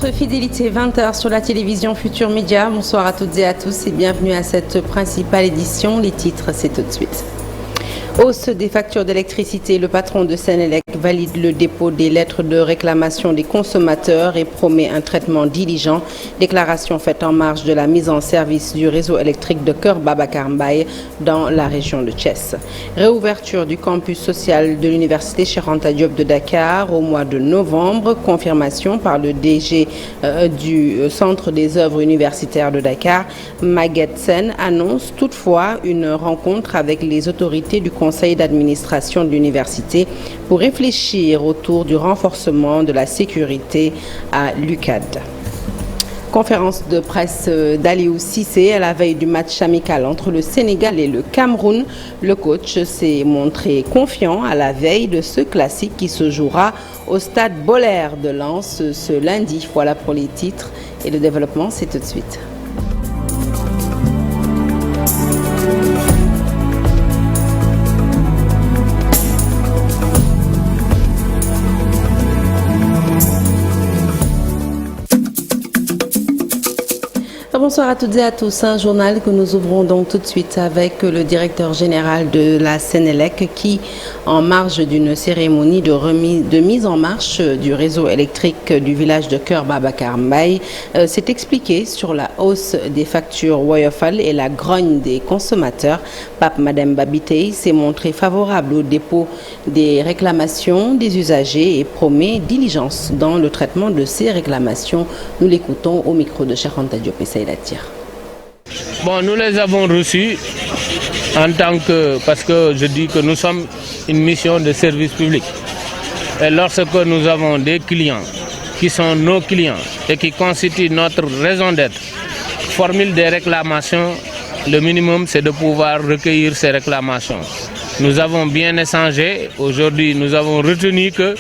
Votre fidélité 20h sur la télévision Futur Média. Bonsoir à toutes et à tous et bienvenue à cette principale édition. Les titres, c'est tout de suite. Hausse des factures d'électricité, le patron de Senelec valide le dépôt des lettres de réclamation des consommateurs et promet un traitement diligent. Déclaration faite en marge de la mise en service du réseau électrique de Keur Babacar Mbaye dans la région de Thiès. Réouverture du campus social de l'université Cheikh Anta Diop de Dakar au mois de novembre. Confirmation par le DG du Centre des œuvres universitaires de Dakar. Maguette Sen annonce toutefois une rencontre avec les autorités du conseil d'administration de l'université pour réfléchir autour du renforcement de la sécurité à l'UCAD. Conférence de presse d'Aliou Cissé à la veille du match amical entre le Sénégal et le Cameroun. Le coach s'est montré confiant à la veille de ce classique qui se jouera au stade Bollaert de Lens ce lundi. Voilà pour les titres et le développement, c'est tout de suite. Bonsoir à toutes et à tous. Un journal que nous ouvrons donc tout de suite avec le directeur général de la Senelec qui, en marge d'une cérémonie de mise en marche du réseau électrique du village de Keur Babacar Mbaye, s'est expliqué sur la hausse des factures Woyofal et la grogne des consommateurs. Pape Mademba Bitèye s'est montré favorable au dépôt des réclamations des usagers et promet diligence dans le traitement de ces réclamations. Nous l'écoutons au micro de Cheikh Anta Diop et Saïla. Bon, nous les avons reçus parce que je dis que nous sommes une mission de service public. Et lorsque nous avons des clients qui sont nos clients et qui constituent notre raison d'être, formulent des réclamations, le minimum c'est de pouvoir recueillir ces réclamations. Nous avons bien échangé. Aujourd'hui, nous avons retenu que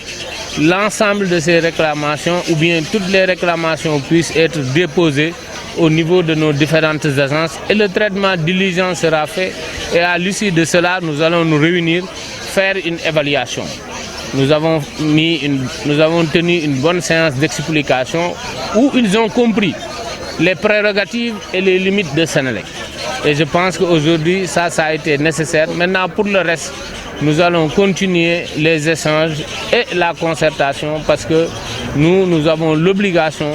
l'ensemble de ces réclamations ou bien toutes les réclamations puissent être déposées au niveau de nos différentes agences et le traitement diligent sera fait et à l'issue de cela nous allons nous réunir, faire une évaluation. Nous avons tenu une bonne séance d'explication où ils ont compris les prérogatives et les limites de Senelec. Et je pense qu'aujourd'hui ça a été nécessaire. Maintenant pour le reste, nous allons continuer les échanges et la concertation parce que nous avons l'obligation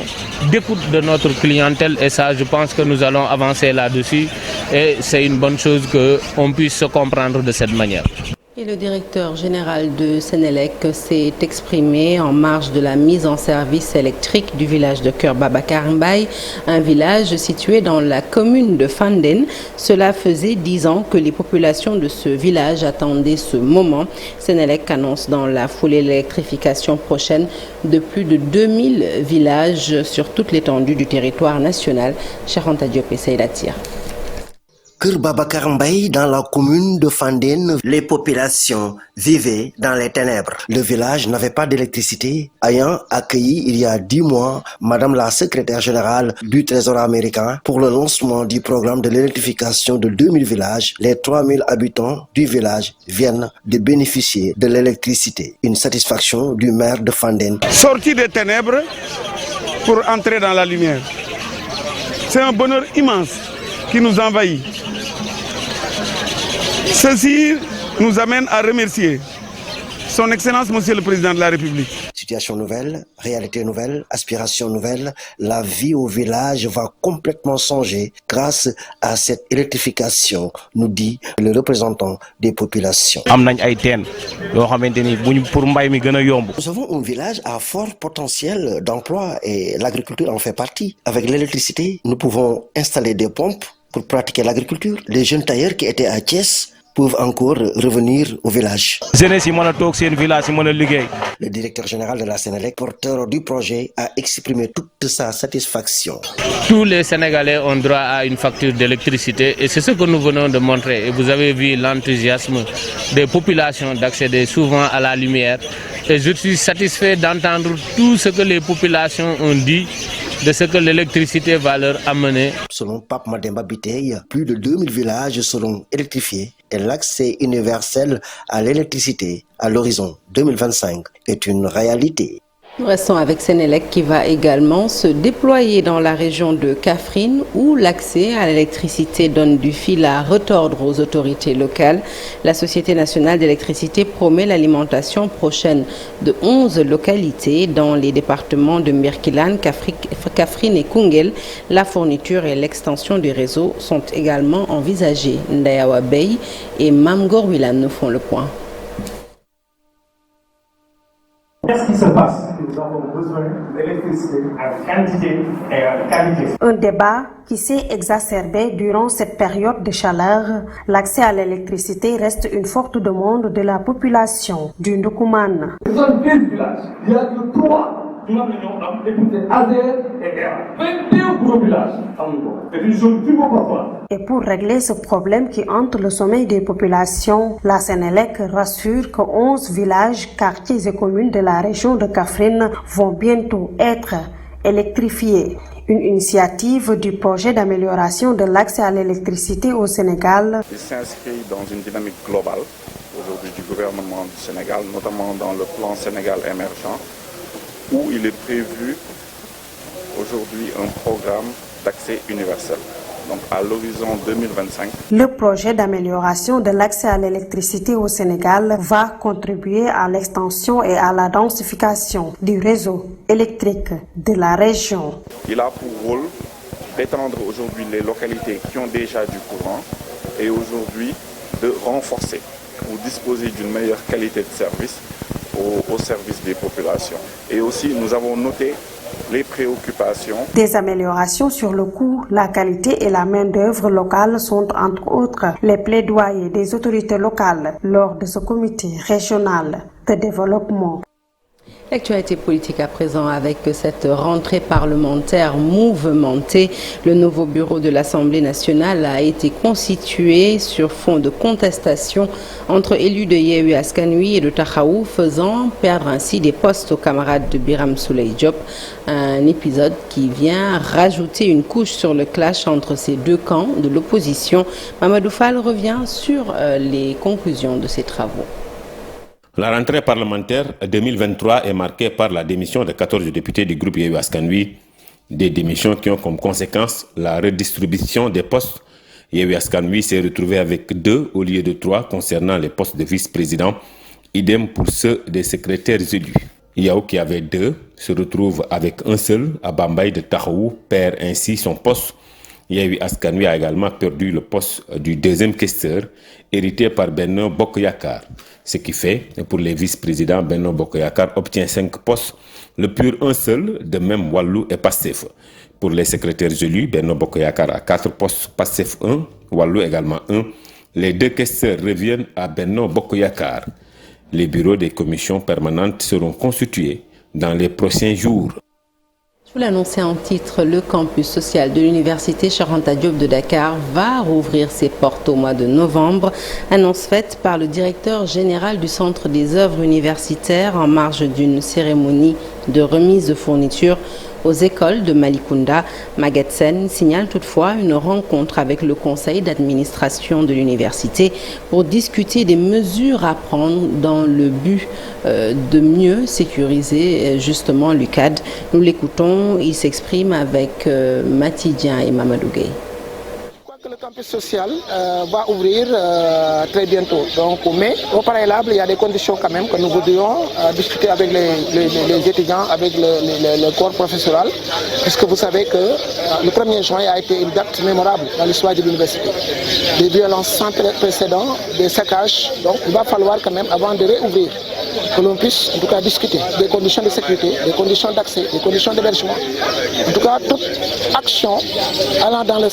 d'écoute de notre clientèle et ça je pense que nous allons avancer là-dessus et c'est une bonne chose qu'on puisse se comprendre de cette manière. Et le directeur général de Senelec s'est exprimé en marge de la mise en service électrique du village de Keur Babacar Mbaye, un village situé dans la commune de Fandène. Cela faisait 10 ans que les populations de ce village attendaient ce moment. Senelec annonce dans la foulée l'électrification prochaine de plus de 2000 villages sur toute l'étendue du territoire national. Cheikh Anta Diop et Saïla Tir. Keur Babacar Mbaye, dans la commune de Fandène, les populations vivaient dans les ténèbres. Le village n'avait pas d'électricité, ayant accueilli il y a 10 mois Madame la secrétaire générale du Trésor américain pour le lancement du programme de l'électrification de 2000 villages. Les 3000 habitants du village viennent de bénéficier de l'électricité. Une satisfaction du maire de Fandène. Sortir des ténèbres pour entrer dans la lumière. C'est un bonheur immense qui nous envahit. Ceci nous amène à remercier Son Excellence, Monsieur le Président de la République. Situation nouvelle, réalité nouvelle, aspiration nouvelle, la vie au village va complètement changer grâce à cette électrification, nous dit le représentant des populations. Nous avons un village à fort potentiel d'emploi et l'agriculture en fait partie. Avec l'électricité, nous pouvons installer des pompes pour pratiquer l'agriculture. Les jeunes tailleurs qui étaient à Thiès peuvent encore revenir au village. Le directeur général de la Senelec, porteur du projet, a exprimé toute sa satisfaction. Tous les Sénégalais ont droit à une facture d'électricité et c'est ce que nous venons de montrer. Et vous avez vu l'enthousiasme des populations d'accéder souvent à la lumière. Et je suis satisfait d'entendre tout ce que les populations ont dit de ce que l'électricité va leur amener. Selon Pape Mademba Bitèye, plus de 2000 villages seront électrifiés et l'accès universel à l'électricité à l'horizon 2025 est une réalité. Nous restons avec Sénélec qui va également se déployer dans la région de Kaffrine où l'accès à l'électricité donne du fil à retordre aux autorités locales. La Société nationale d'électricité promet l'alimentation prochaine de 11 localités dans les départements de Birkelane, Kaffrine et Koungheul. La fourniture et l'extension du réseau sont également envisagées. Ndayawa Bey et Mamgor Wilan nous font le point. Qu'est-ce qui se passe? Nous avons besoin d'électricité à quantité et à qualité. Un débat qui s'est exacerbé durant cette période de chaleur. L'accès à l'électricité reste une forte demande de la population du Ndoukoumane. Nous sommes 15 villages. Il y a que 3 qui ont écouté Azer et Guerra. 21 gros villages. C'est une zone plus parfois. Et pour régler ce problème qui hante le sommeil des populations, la Sénélec rassure que 11 villages, quartiers et communes de la région de Kaffrine vont bientôt être électrifiés. Une initiative du projet d'amélioration de l'accès à l'électricité au Sénégal. Il s'inscrit dans une dynamique globale aujourd'hui du gouvernement du Sénégal, notamment dans le plan Sénégal émergent, où il est prévu aujourd'hui un programme d'accès universel. Donc à l'horizon 2025. Le projet d'amélioration de l'accès à l'électricité au Sénégal va contribuer à l'extension et à la densification du réseau électrique de la région. Il a pour rôle d'étendre aujourd'hui les localités qui ont déjà du courant et aujourd'hui de renforcer pour disposer d'une meilleure qualité de service au service des populations. Et aussi nous avons noté les préoccupations. Des améliorations sur le coût, la qualité et la main-d'œuvre locale sont entre autres les plaidoyers des autorités locales lors de ce comité régional de développement. L'actualité politique à présent avec cette rentrée parlementaire mouvementée. Le nouveau bureau de l'Assemblée nationale a été constitué sur fond de contestation entre élus de Yewwi Askan Wi et de Taxawu, faisant perdre ainsi des postes aux camarades de Birame Souleye Diop. Un épisode qui vient rajouter une couche sur le clash entre ces deux camps de l'opposition. Mamadou Fall revient sur les conclusions de ces travaux. La rentrée parlementaire 2023 est marquée par la démission de 14 députés du groupe Yewwi Askan Wi, des démissions qui ont comme conséquence la redistribution des postes. Yewwi Askan Wi s'est retrouvé avec 2 au lieu de 3 concernant les postes de vice-président, idem pour ceux des secrétaires élus. Yao, qui avait 2, se retrouve avec un seul. Abambaye de Taxawu perd ainsi son poste. Yewwi Askan Wi a également perdu le poste du deuxième questeur, hérité par Benno Bokk Yakaar. Ce qui fait, pour les vice-présidents, Benno Bokk Yakaar obtient 5 postes, le PUR un seul, de même Wallu et Pastef. Pour les secrétaires élus, Benno Bokk Yakaar a 4 postes, Pastef 1, Wallu également 1. Les 2 questeurs reviennent à Benno Bokk Yakaar. Les bureaux des commissions permanentes seront constitués dans les prochains jours. Je vous l'annonçais en titre, le campus social de l'université Cheikh Anta Diop de Dakar va rouvrir ses portes au mois de novembre. Annonce faite par le directeur général du Centre des œuvres universitaires en marge d'une cérémonie de remise de fournitures aux écoles de Malicounda. Maguette Sène signale toutefois une rencontre avec le conseil d'administration de l'université pour discuter des mesures à prendre dans le but de mieux sécuriser justement l'UCAD. Nous l'écoutons, il s'exprime avec Matidien et Mamadou Gueye. Le campus social va ouvrir très bientôt. Donc, mais au préalable, il y a des conditions quand même que nous voudrions discuter avec les étudiants, avec le corps professoral, puisque vous savez que le 1er juin a été une date mémorable dans l'histoire de l'université. Des violences sans précédent, des saccages. Donc, il va falloir quand même, avant de réouvrir, que l'on puisse en tout cas discuter des conditions de sécurité, des conditions d'accès, des conditions d'hébergement. En tout cas, toute action allant dans le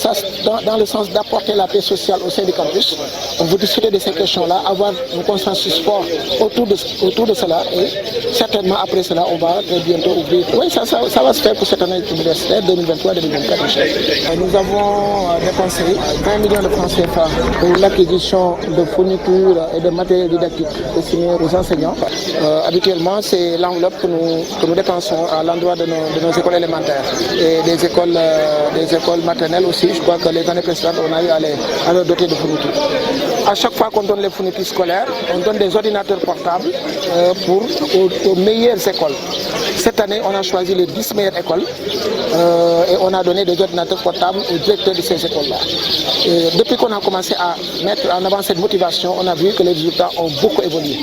sens d'apporter la paix sociale au sein du campus. On veut discuter de ces questions-là, avoir un consensus fort autour de cela et certainement après cela, on va très bientôt ouvrir. Oui, ça va se faire pour cette année universitaire 2023-2024. Nous avons dépensé 20 millions de francs CFA pour l'acquisition de fournitures et de matériel didactique destinés aux enseignants. Habituellement, c'est l'enveloppe que nous dépensons à l'endroit de nos écoles élémentaires et des écoles maternelles aussi. Je crois que les années précédentes, on a eu à leur doter de fournitures. À chaque fois qu'on donne les fournitures scolaires, on donne des ordinateurs portables aux meilleures écoles. Cette année, on a choisi les 10 meilleures écoles et on a donné des ordinateurs portables aux directeurs de ces écoles-là. Depuis qu'on a commencé à mettre en avant cette motivation, on a vu que les résultats ont beaucoup évolué.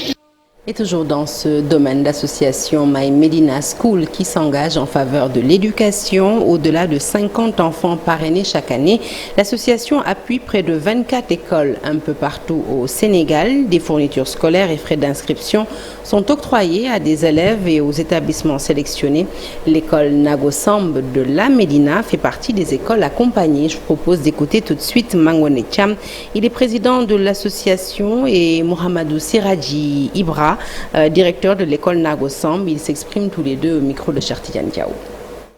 Et toujours dans ce domaine, l'association My Medina School qui s'engage en faveur de l'éducation. Au-delà de 50 enfants parrainés chaque année, l'association appuie près de 24 écoles un peu partout au Sénégal. Des fournitures scolaires et frais d'inscription sont octroyés à des élèves et aux établissements sélectionnés. L'école Nago Samb de la Médina fait partie des écoles accompagnées. Je vous propose d'écouter tout de suite Mangone Cham. Il est président de l'association et Mohamedou Siradji Ibra, directeur de l'école Nago Samb. Ils s'expriment tous les deux au micro de Chertidiane Diaw.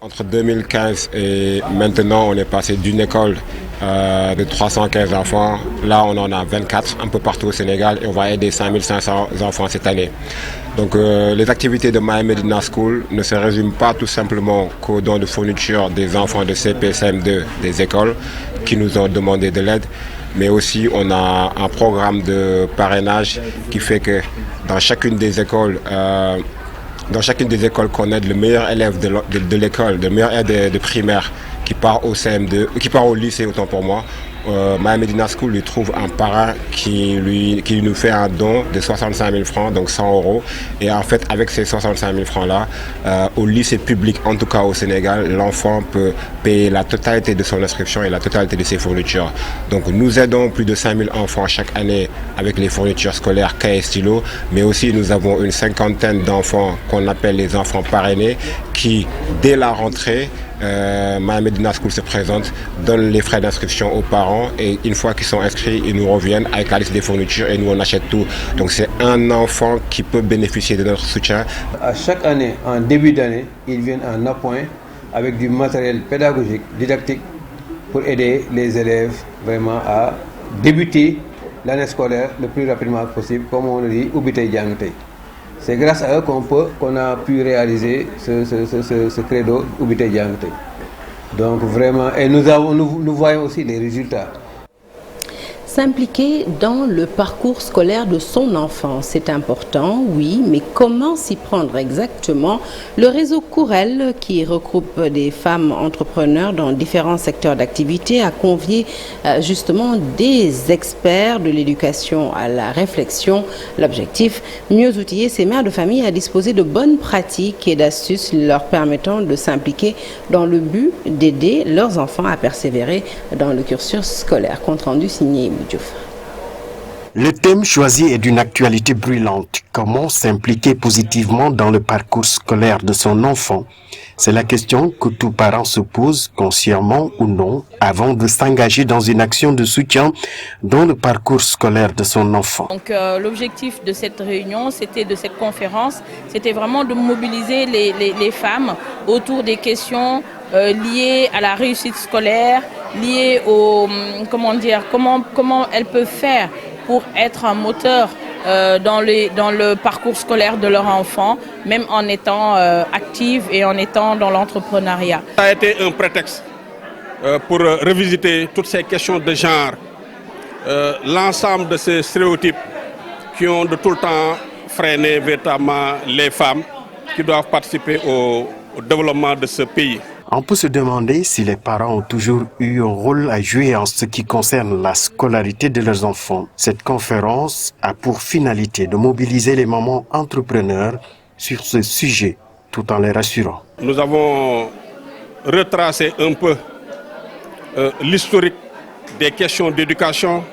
Entre 2015 et maintenant, on est passé d'une école de 315 enfants. Là, on en a 24 un peu partout au Sénégal et on va aider 5500 enfants cette année. Donc les activités de My Medina School ne se résument pas tout simplement qu'au don de fourniture des enfants de CP, CM2 des écoles qui nous ont demandé de l'aide. Mais aussi on a un programme de parrainage qui fait que dans chacune des écoles qu'on aide le meilleur élève de l'école, le meilleur élève de primaire qui part au CM2, qui part au lycée autant pour moi. My Medina School lui trouve un parrain qui nous fait un don de 65 000 francs, donc 100 €. Et en fait, avec ces 65 000 francs-là, au lycée public, en tout cas au Sénégal, l'enfant peut payer la totalité de son inscription et la totalité de ses fournitures. Donc nous aidons plus de 5 000 enfants chaque année avec les fournitures scolaires, cahiers, stylos, mais aussi nous avons une cinquantaine d'enfants qu'on appelle les enfants parrainés qui, dès la rentrée, My Medina School se présente, donne les frais d'inscription aux parents et une fois qu'ils sont inscrits, ils nous reviennent avec la liste des fournitures et nous on achète tout. Donc c'est un enfant qui peut bénéficier de notre soutien. À chaque année, en début d'année, ils viennent en appoint avec du matériel pédagogique, didactique pour aider les élèves vraiment à débuter l'année scolaire le plus rapidement possible, comme on le dit, Ubité Djangté. C'est grâce à eux qu'on a pu réaliser ce credo Ubité Djangté. Donc vraiment, et nous voyons aussi les résultats. S'impliquer dans le parcours scolaire de son enfant, c'est important, oui, mais comment s'y prendre exactement? Le réseau Courel, qui regroupe des femmes entrepreneurs dans différents secteurs d'activité, a convié justement des experts de l'éducation à la réflexion. L'objectif, mieux outiller ces mères de famille à disposer de bonnes pratiques et d'astuces leur permettant de s'impliquer dans le but d'aider leurs enfants à persévérer dans le cursus scolaire. Compte rendu signé Diouf. Le thème choisi est d'une actualité brûlante. Comment s'impliquer positivement dans le parcours scolaire de son enfant? C'est la question que tout parent se pose, consciemment ou non, avant de s'engager dans une action de soutien dans le parcours scolaire de son enfant. Donc l'objectif de cette réunion, de cette conférence, c'était vraiment de mobiliser les femmes autour des questions liées à la réussite scolaire, liées au comment elles peuvent faire pour être un moteur dans le parcours scolaire de leur enfant, même en étant active et en étant dans l'entrepreneuriat. Ça a été un prétexte pour revisiter toutes ces questions de genre, l'ensemble de ces stéréotypes qui ont de tout le temps freiné véritablement les femmes qui doivent participer au développement de ce pays. On peut se demander si les parents ont toujours eu un rôle à jouer en ce qui concerne la scolarité de leurs enfants. Cette conférence a pour finalité de mobiliser les mamans entrepreneurs sur ce sujet, tout en les rassurant. Nous avons retracé un peu l'historique des questions d'éducation,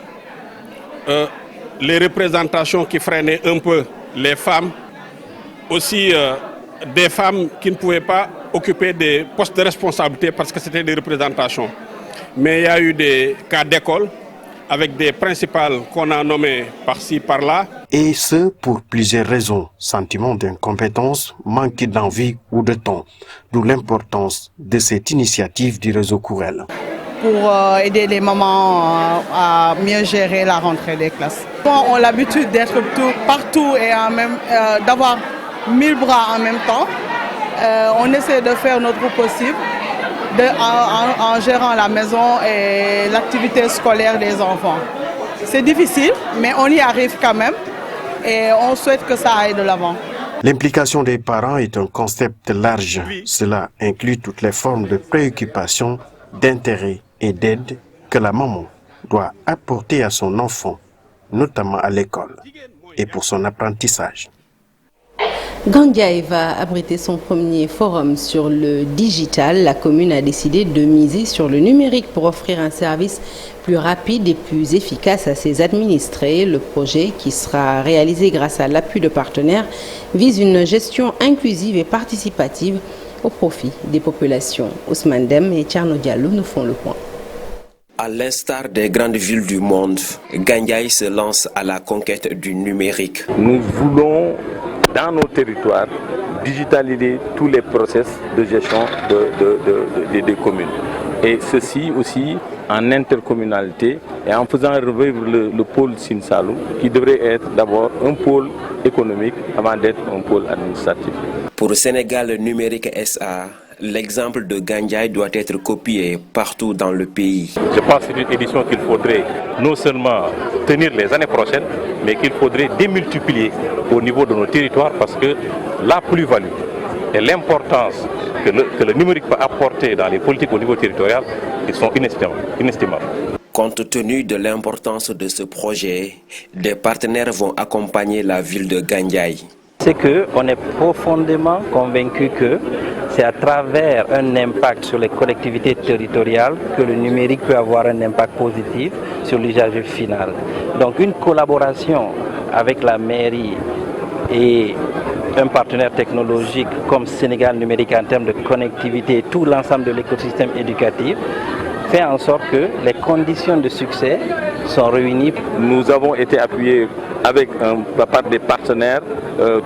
les représentations qui freinaient un peu les femmes, aussi des femmes qui ne pouvaient pas occuper des postes de responsabilité parce que c'était des représentations. Mais il y a eu des cas d'école avec des principales qu'on a nommées par-ci, par-là. Et ce, pour plusieurs raisons. Sentiment d'incompétence, manque d'envie ou de temps. D'où l'importance de cette initiative du réseau Courel. Pour aider les mamans à mieux gérer la rentrée des classes. On a l'habitude d'être partout et d'avoir 1000 bras en même temps. On essaie de faire notre possible en gérant la maison et l'activité scolaire des enfants. C'est difficile, mais on y arrive quand même et on souhaite que ça aille de l'avant. L'implication des parents est un concept large. Cela inclut toutes les formes de préoccupation, d'intérêt et d'aide que la maman doit apporter à son enfant, notamment à l'école, et pour son apprentissage. Gandiaye va abriter son premier forum sur le digital. La commune a décidé de miser sur le numérique pour offrir un service plus rapide et plus efficace à ses administrés. Le projet, qui sera réalisé grâce à l'appui de partenaires, vise une gestion inclusive et participative au profit des populations. Ousmane Dem et Tcherno Diallo nous font le point. À l'instar des grandes villes du monde, Gandiaye se lance à la conquête du numérique. Nous voulons, dans nos territoires, digitaliser tous les process de gestion des communes. Et ceci aussi en intercommunalité et en faisant revivre le pôle Sinsalo, qui devrait être d'abord un pôle économique avant d'être un pôle administratif. Pour Sénégal Numérique SA, l'exemple de Gandiaye doit être copié partout dans le pays. Je pense que c'est une édition qu'il faudrait non seulement tenir les années prochaines, mais qu'il faudrait démultiplier au niveau de nos territoires parce que la plus-value et l'importance que le numérique peut apporter dans les politiques au niveau territorial, ils sont inestimables. Compte tenu de l'importance de ce projet, des partenaires vont accompagner la ville de Gandiaye. C'est qu'on est profondément convaincu que c'est à travers un impact sur les collectivités territoriales que le numérique peut avoir un impact positif sur l'usager final. Donc une collaboration avec la mairie et un partenaire technologique comme Sénégal Numérique en termes de connectivité et tout l'ensemble de l'écosystème éducatif fait en sorte que les conditions de succès sont réunies. Nous avons été appuyés par des partenaires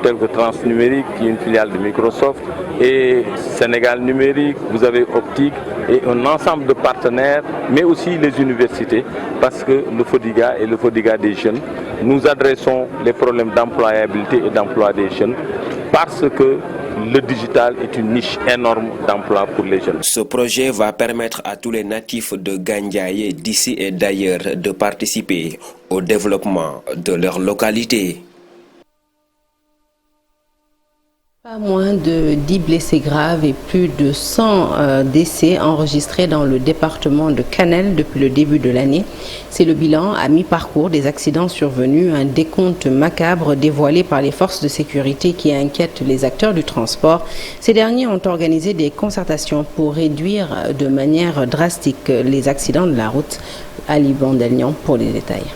tels que Transnumérique, qui est une filiale de Microsoft, et Sénégal Numérique, vous avez Optique, et un ensemble de partenaires, mais aussi les universités, parce que le FODIGA et le FODIGA des jeunes, nous adressons les problèmes d'employabilité et d'emploi des jeunes, parce que le digital est une niche énorme d'emploi pour les jeunes. Ce projet va permettre à tous les natifs de Gandiaye, d'ici et d'ailleurs, de participer au développement de leur localité. Pas moins de 10 blessés graves et plus de 100 décès enregistrés dans le département de Kanel depuis le début de l'année. C'est le bilan à mi-parcours des accidents survenus, un décompte macabre dévoilé par les forces de sécurité qui inquiètent les acteurs du transport. Ces derniers ont organisé des concertations pour réduire de manière drastique les accidents de la route. Ali Bandelnian pour les détails.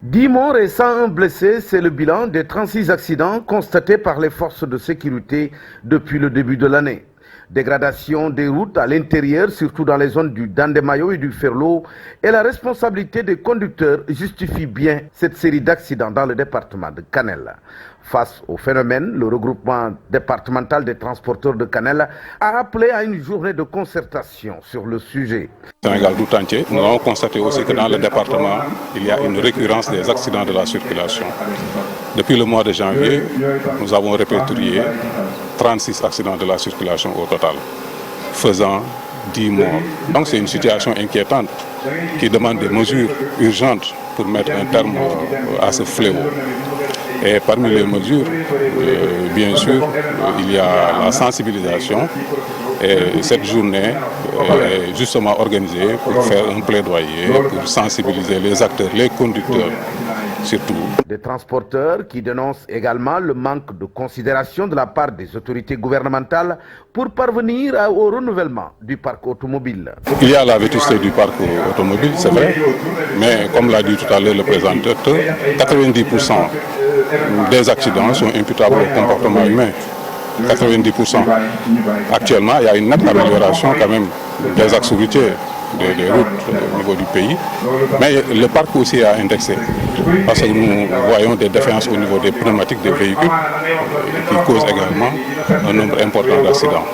10 morts et 101 blessés, c'est le bilan des 36 accidents constatés par les forces de sécurité depuis le début de l'année. Dégradation des routes à l'intérieur, surtout dans les zones du Dandemayo et du Ferlo, et la responsabilité des conducteurs justifie bien cette série d'accidents dans le département de Kanel. Face au phénomène, le regroupement départemental des transporteurs de Kanel a appelé à une journée de concertation sur le sujet. Sénégal tout entier, nous avons constaté aussi que dans le département, il y a une récurrence des accidents de la circulation. Depuis le mois de janvier, nous avons répertorié 36 accidents de la circulation au total, faisant 10 morts. Donc c'est une situation inquiétante qui demande des mesures urgentes pour mettre un terme à ce fléau. Et parmi les mesures, bien sûr, il y a la sensibilisation. Et cette journée est justement organisée pour faire un plaidoyer, pour sensibiliser les acteurs, les conducteurs surtout. Des transporteurs qui dénoncent également le manque de considération de la part des autorités gouvernementales pour parvenir au renouvellement du parc automobile. Il y a la vétusté du parc automobile, c'est vrai, mais comme l'a dit tout à l'heure le présentateur, 90% des accidents sont imputables au comportement humain. 90%. Actuellement, il y a une nette amélioration quand même des axes routiers, des routes au niveau du pays. Mais le parc aussi a indexé. Parce que nous voyons des défaillances au niveau des pneumatiques des véhicules qui causent également un nombre important d'accidents.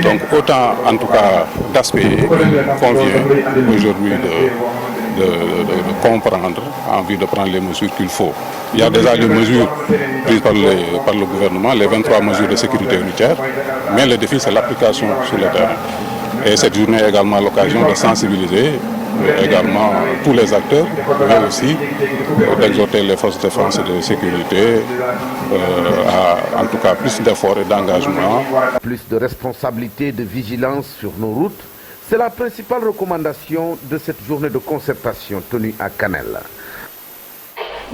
Donc autant en tout cas d'aspects qu'il convient aujourd'hui de comprendre en vue de prendre les mesures qu'il faut. Il y a déjà les mesures prises par le gouvernement, les 23 mesures de sécurité routière, mais le défi c'est l'application sur le terrain. Et cette journée est également l'occasion de sensibiliser également tous les acteurs, mais aussi d'exhorter les forces de défense et de sécurité à en tout cas plus d'efforts et d'engagement. Plus de responsabilité et de vigilance sur nos routes, c'est la principale recommandation de cette journée de concertation tenue à Kanel.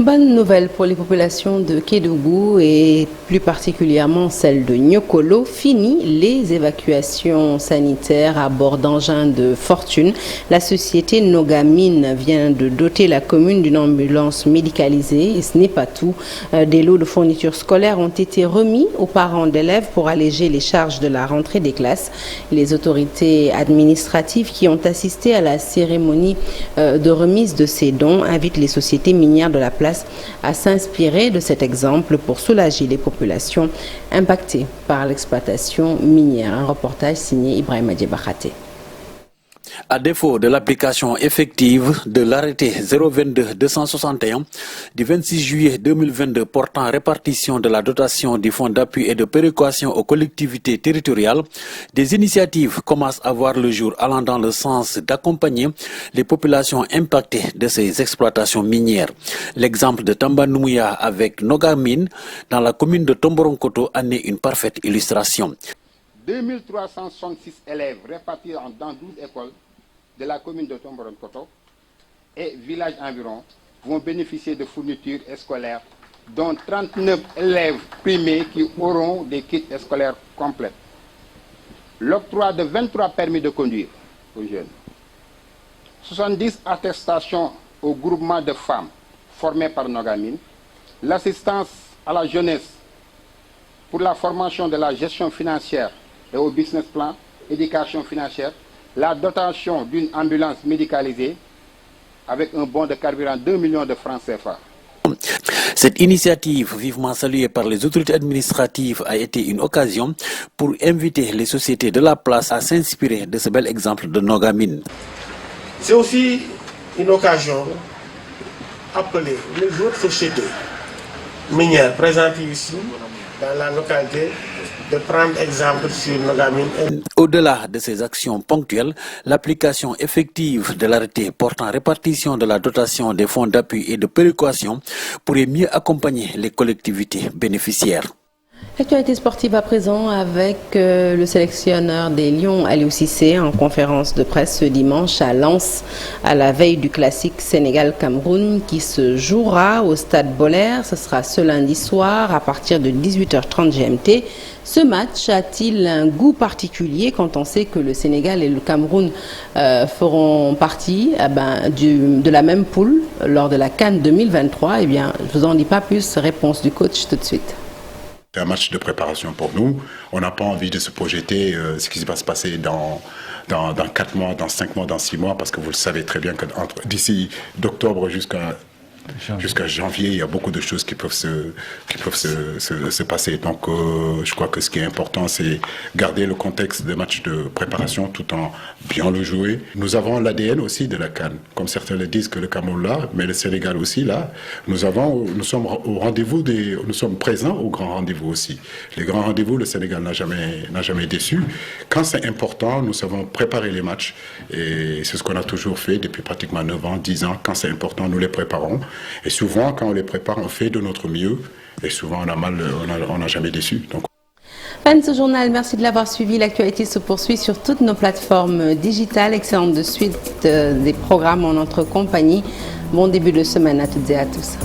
Bonne nouvelle pour les populations de Kédougou et plus particulièrement celle de Niokolo. Fini les évacuations sanitaires à bord d'engins de fortune. La société Nogamine vient de doter la commune d'une ambulance médicalisée et ce n'est pas tout. Des lots de fournitures scolaires ont été remis aux parents d'élèves pour alléger les charges de la rentrée des classes. Les autorités administratives qui ont assisté à la cérémonie de remise de ces dons invitent les sociétés minières de la place à s'inspirer de cet exemple pour soulager les populations impactées par l'exploitation minière. Un reportage signé Ibrahima Djebakhaté. À défaut de l'application effective de l'arrêté 022-261 du 26 juillet 2022 portant répartition de la dotation du fonds d'appui et de péréquation aux collectivités territoriales, des initiatives commencent à voir le jour allant dans le sens d'accompagner les populations impactées de ces exploitations minières. L'exemple de Tamba Noumouya avec Nogamine dans la commune de Tomboronkoto en est une parfaite illustration. 2366 élèves répartis dans 12 écoles de la commune de Tomboronkoto et villages environs vont bénéficier de fournitures scolaires, dont 39 élèves primés qui auront des kits scolaires complets. L'octroi de 23 permis de conduire aux jeunes. 70 attestations au groupement de femmes formées par Nogamine. L'assistance à la jeunesse pour la formation de la gestion financière et au business plan, éducation financière, la dotation d'une ambulance médicalisée avec un bon de carburant 2 millions de francs CFA. Cette initiative, vivement saluée par les autorités administratives, a été une occasion pour inviter les sociétés de la place à s'inspirer de ce bel exemple de Nogamine. C'est aussi une occasion d'appeler les autres sociétés minières présentes ici, dans la localité, de prendre exemple sur Nogamine. Au-delà de ces actions ponctuelles, l'application effective de l'arrêté portant répartition de la dotation des fonds d'appui et de péréquation pourrait mieux accompagner les collectivités bénéficiaires. L'actualité sportive à présent avec le sélectionneur des Lions, Aliou Cissé, en conférence de presse ce dimanche à Lens, à la veille du classique Sénégal-Cameroun qui se jouera au Stade Bollaert. Ce sera ce lundi soir à partir de 18h30 GMT. Ce match a-t-il un goût particulier quand on sait que le Sénégal et le Cameroun feront partie de la même poule lors de la CAN 2023? Eh bien, je vous en dis pas plus. Réponse du coach tout de suite. C'est un match de préparation pour nous. On n'a pas envie de se projeter ce qui va se passer dans 4 mois, dans 5 mois, dans 6 mois, parce que vous le savez très bien que d'ici d'octobre jusqu'à janvier, il y a beaucoup de choses qui peuvent se passer. Donc, je crois que ce qui est important, c'est garder le contexte des matchs de préparation tout en bien le jouer. Nous avons l'ADN aussi de la CAN. Comme certains le disent que le Cameroun là, mais le Sénégal aussi là. Nous sommes au rendez-vous nous sommes présents au grand rendez-vous aussi. Les grands rendez-vous, le Sénégal n'a jamais déçu. Quand c'est important, nous savons préparer les matchs. Et c'est ce qu'on a toujours fait depuis pratiquement 9 ans, 10 ans. Quand c'est important, nous les préparons. Et souvent, quand on les prépare, on fait de notre mieux. Et souvent, on n'a jamais déçu. Donc... Fin de ce journal, merci de l'avoir suivi. L'actualité se poursuit sur toutes nos plateformes digitales. Excellente de suite des programmes en notre compagnie. Bon début de semaine à toutes et à tous.